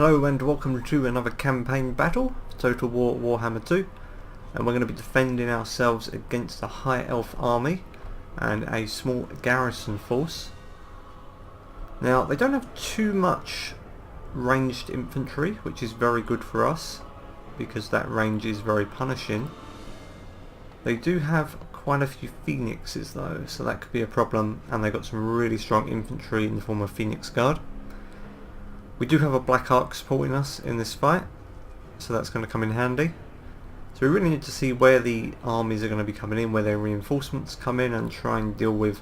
Hello and welcome to another campaign battle, Total War Warhammer 2, and we're going to be defending ourselves against a high elf army and a small garrison force. Now they don't have too much ranged infantry, which is very good for us because that range is very punishing. They do have quite a few phoenixes though, so that could be a problem, and they've got some really strong infantry in the form of Phoenix Guard. We do have a Black Ark supporting us in this fight, so that's going to come in handy. So we really need to see where the armies are going to be coming in, where their reinforcements come in, and try and deal with,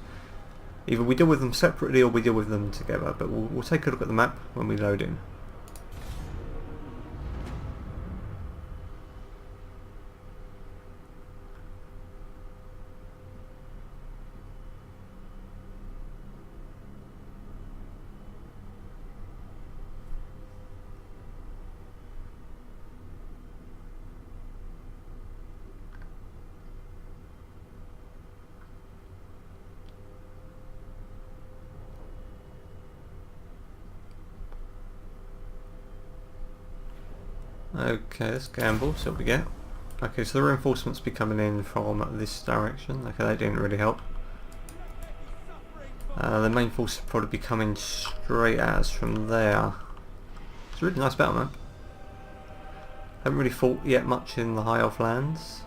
either we deal with them separately or we deal with them together, but we'll take a look at the map when we load in. Okay, let's gamble, see what we get. Okay, so the reinforcements be coming in from this direction. Okay, that didn't really help. The main force will probably be coming straight at us from there. It's a really nice battle map. Haven't really fought yet much in the High Elf lands.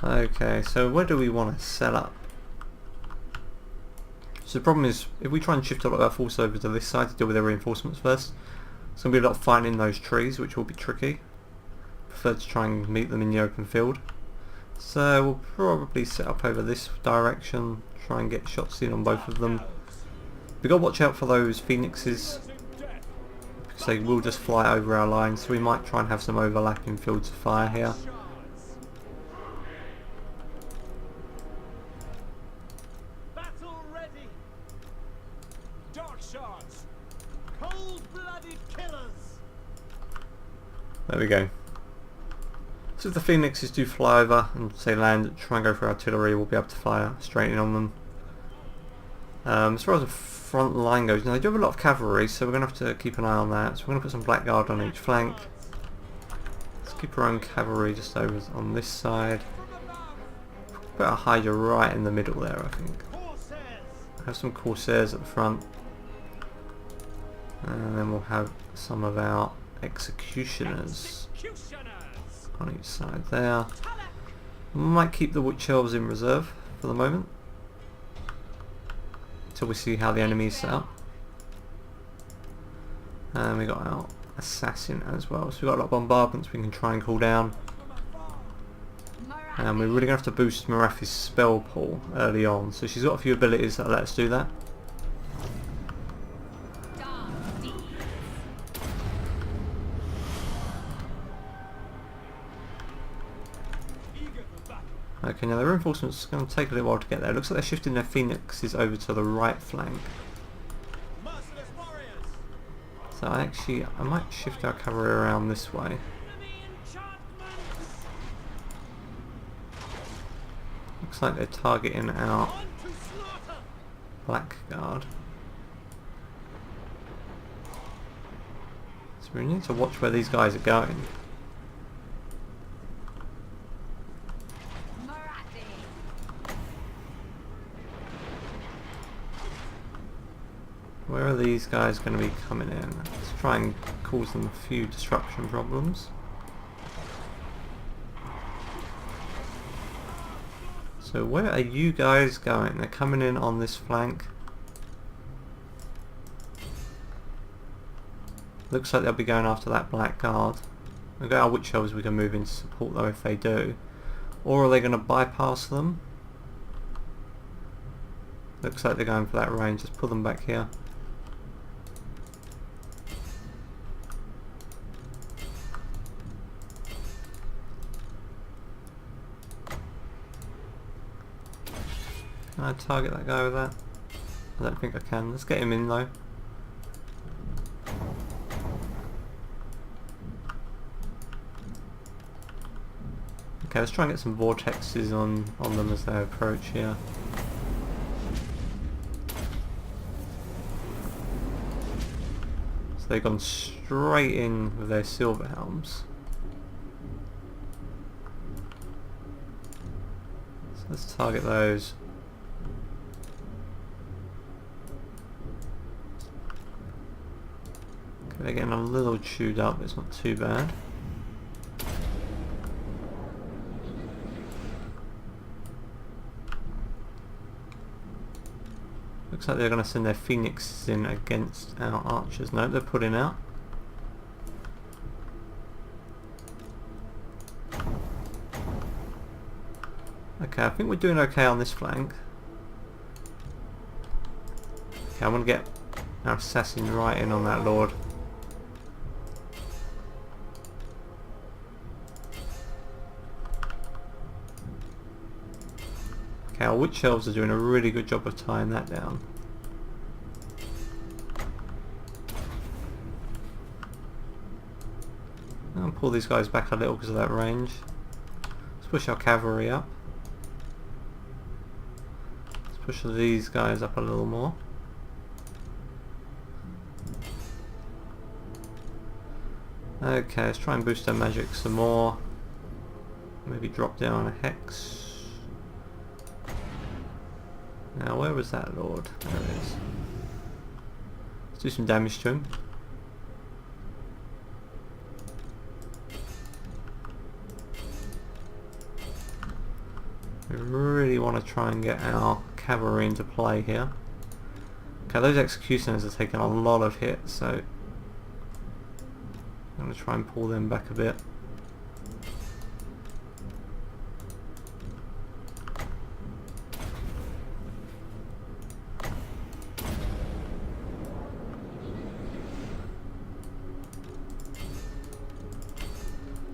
Okay, so where do we want to set up? So the problem is, if we try and shift a lot of our force over to this side to deal with their reinforcements first, it's going to be a lot of fighting in those trees, which will be tricky. Prefer to try and meet them in the open field. So we'll probably set up over this direction, try and get shots in on both of them. We've got to watch out for those phoenixes, because they will just fly over our lines, so we might try and have some overlapping fields of fire here. There we go. So if the phoenixes do fly over and say land, try and go for artillery, we'll be able to fire straight in on them. As far as the front line goes, now they do have a lot of cavalry, so we're going to have to keep an eye on that. So we're going to put some blackguard on each flank. Let's keep our own cavalry just over on this side. Put our Hydra right in the middle there, I think. Have some Corsairs at the front. And then we'll have some of our executioners on each side there. Might keep the Witch Elves in reserve for the moment until we see how the enemy is set up. And we got our assassin as well, so we've got a lot of bombardments we can try and call down. And we're really going to have to boost Morathi's spell pool early on, so she's got a few abilities that let us do that. Okay, now the reinforcements are going to take a little while to get there. It looks like they're shifting their phoenixes over to the right flank. So I might shift our cavalry around this way. Looks like they're targeting our blackguard. So we need to watch where these guys are going. Where are these guys going to be coming in? Let's try and cause them a few disruption problems. So where are you guys going? They're coming in on this flank. Looks like they'll be going after that blackguard. We've got our Witch Elves we can move in to support though if they do. Or are they going to bypass them? Looks like they're going for that range. Let's pull them back here. Can I target that guy with that? I don't think I can. Let's get him in though. Okay, let's try and get some vortexes on them as they approach here. So they've gone straight in with their silver helms. So let's target those. Okay, they're getting a little chewed up, but it's not too bad. Looks like they're going to send their phoenixes in against our archers. No, they're putting out. Okay, I think we're doing okay on this flank. Okay, I'm going to get our assassin right in on that lord. Okay, our witch elves are doing a really good job of tying that down. I'll pull these guys back a little because of that range. Let's push our cavalry up. Let's push these guys up a little more. Okay, let's try and boost our magic some more. Maybe drop down a hex. Now, where was that lord? There it is. Let's do some damage to him. We really want to try and get our cavalry into play here. Okay, those executioners are taking a lot of hits, so I'm going to try and pull them back a bit.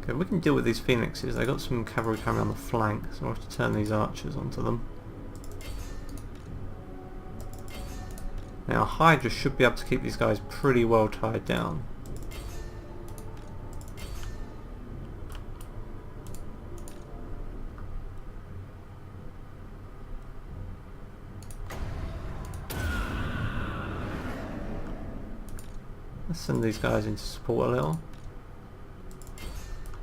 Okay, we can deal with these phoenixes. They've got some cavalry coming on the flank, so we'll have to turn these archers onto them. Now Hydra should be able to keep these guys pretty well tied down. Let's send these guys in to support a little.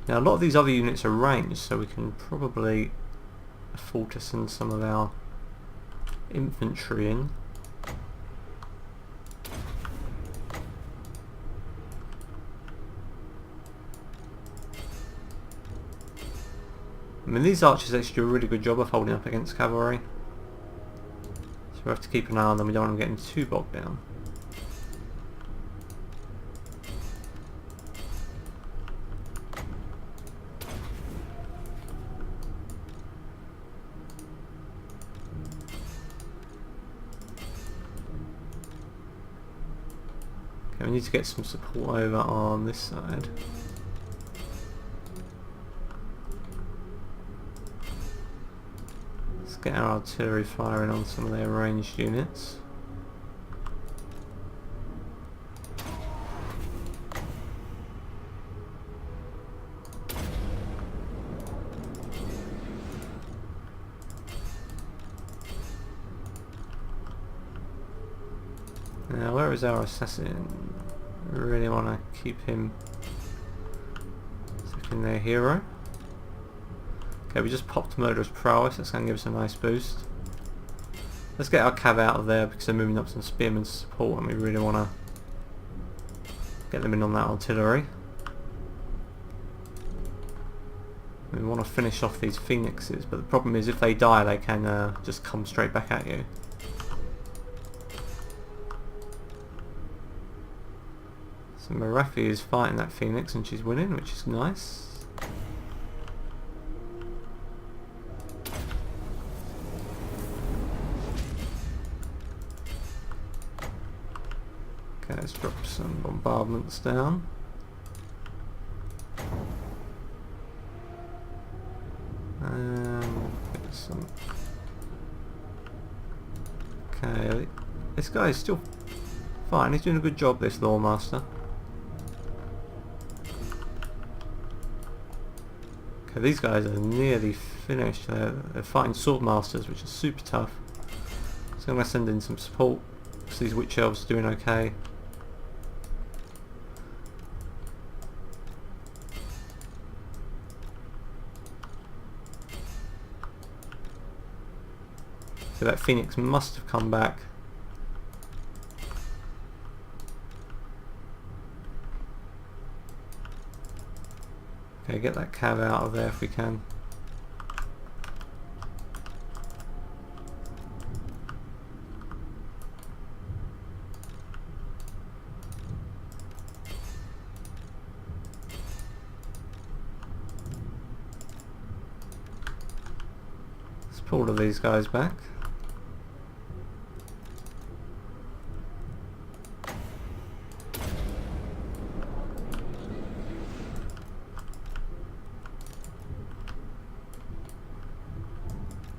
Now a lot of these other units are ranged, so we can probably afford to send some of our infantry in. I mean, these archers actually do a really good job of holding up against cavalry, so we have to keep an eye on them. We don't want them getting too bogged down. Okay, we need to get some support over on this side. Let's get our artillery firing on some of their ranged units. Now where is our assassin? I really want to keep him second their hero. Okay, we just popped Murderous Prowess, that's going to give us a nice boost. Let's get our cav out of there because they're moving up some spearmen support and we really want to get them in on that artillery. We want to finish off these phoenixes, but the problem is if they die they can just come straight back at you. So Morathi is fighting that phoenix and she's winning, which is nice. Okay, let's drop some bombardments down. Get some. Okay, this guy is still fine. He's doing a good job, this Lawmaster. Okay, these guys are nearly finished. They're fighting sword masters, which is super tough. So I'm going to send in some support. So these witch elves are doing okay. So that phoenix must have come back. Okay, get that cav out of there if we can. Let's pull all of these guys back.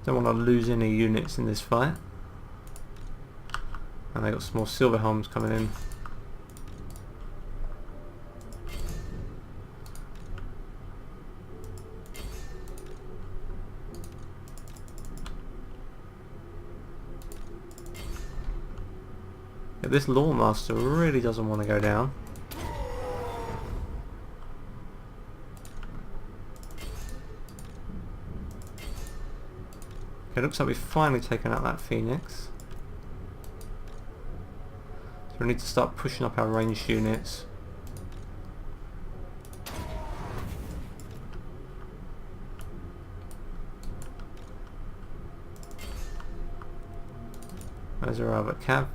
Don't want to lose any units in this fight. And they got some more silver helms coming in. Yeah, this Lawmaster really doesn't want to go down. Okay, looks like we've finally taken out that phoenix. So we need to start pushing up our ranged units. There's our other cav.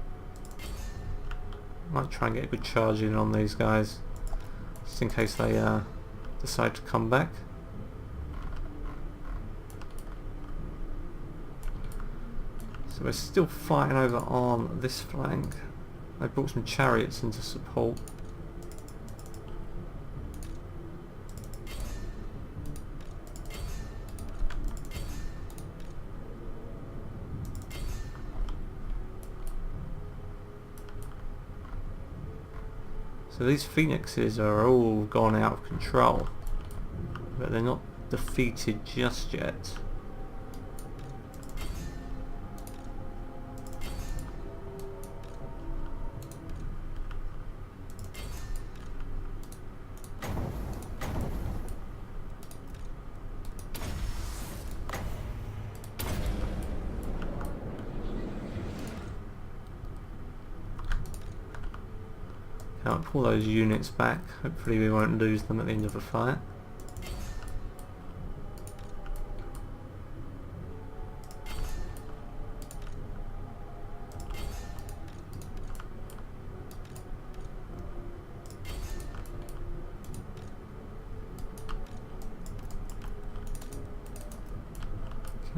Might try and get a good charge in on these guys, just in case they decide to come back. So we're still fighting over on this flank. They brought some chariots into support. So these phoenixes are all gone out of control, but they're not defeated just yet. I'll pull those units back. Hopefully we won't lose them at the end of the fight.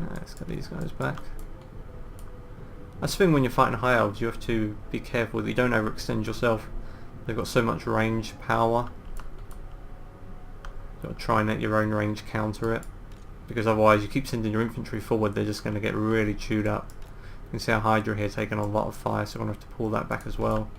Okay, let's get these guys back. That's the thing when you're fighting high elves, you have to be careful that you don't overextend yourself. They've got so much range power. You've got to try and let your own range counter it, because otherwise you keep sending your infantry forward, they're just going to get really chewed up. You can see our Hydra here taking a lot of fire, so we're going to have to pull that back as well.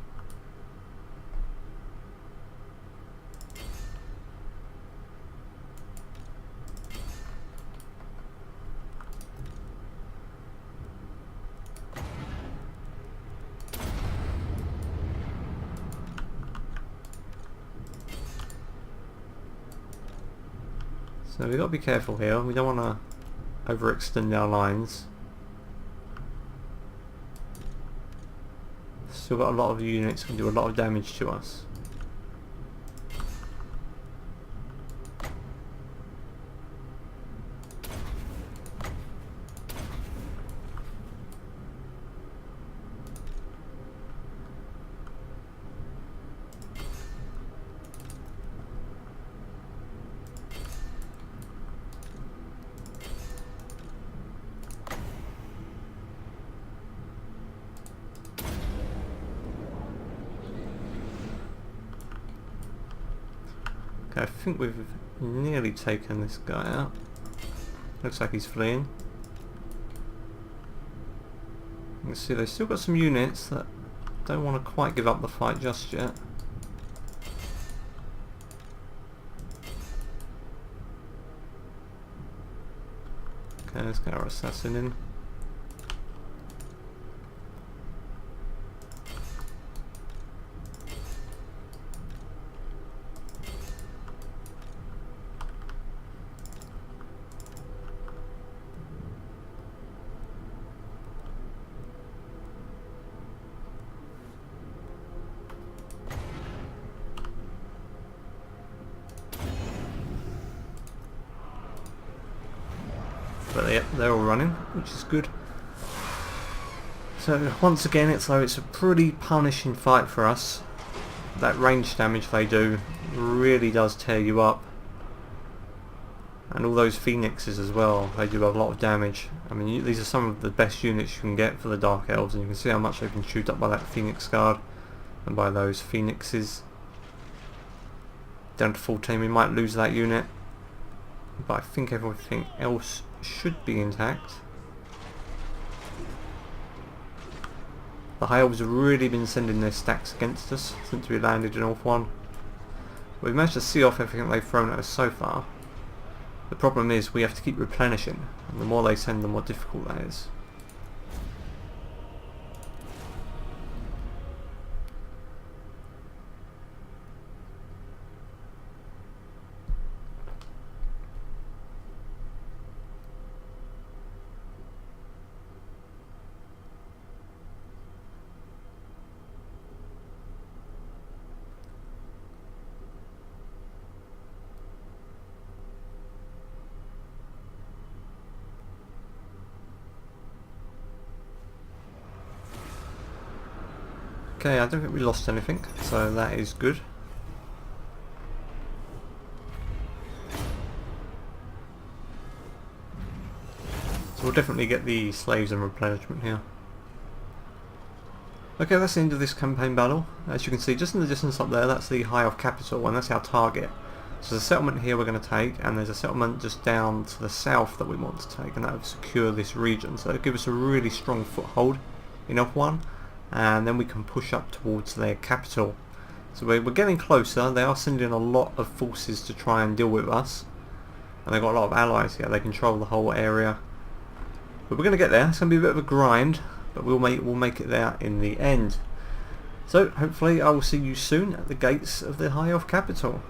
So we've got to be careful here, we don't want to overextend our lines. Still got a lot of units that can do a lot of damage to us. Okay, I think we've nearly taken this guy out. Looks like he's fleeing. You can see they've still got some units that don't want to quite give up the fight just yet. Let's get our assassin in. But yep, they're all running, which is good. So once again, it's a pretty punishing fight for us. That range damage they do really does tear you up. And all those phoenixes as well, they do a lot of damage. I mean, these are some of the best units you can get for the Dark Elves, and you can see how much they can shoot up by that Phoenix Guard and by those phoenixes. Down to 14, we might lose that unit, but I think everything else should be intact. The High Elves have really been sending their stacks against us since we landed in North 1. We've managed to see off everything they've thrown at us so far. The problem is we have to keep replenishing, and the more they send, the more difficult that is. Okay, I don't think we lost anything, so that is good. So we'll definitely get the slaves and replenishment here. Okay, that's the end of this campaign battle. As you can see, just in the distance up there, that's the High Elf capital, and that's our target. So there's a settlement here we're going to take, and there's a settlement just down to the south that we want to take, and that will secure this region. So it'll give us a really strong foothold in Elf 1. And then we can push up towards their capital. So we're getting closer. They are sending a lot of forces to try and deal with us, and they've got a lot of allies here. They control the whole area, but we're going to get there. It's going to be a bit of a grind, but we'll make it there in the end. So hopefully I will see you soon at the gates of the High Elf capital.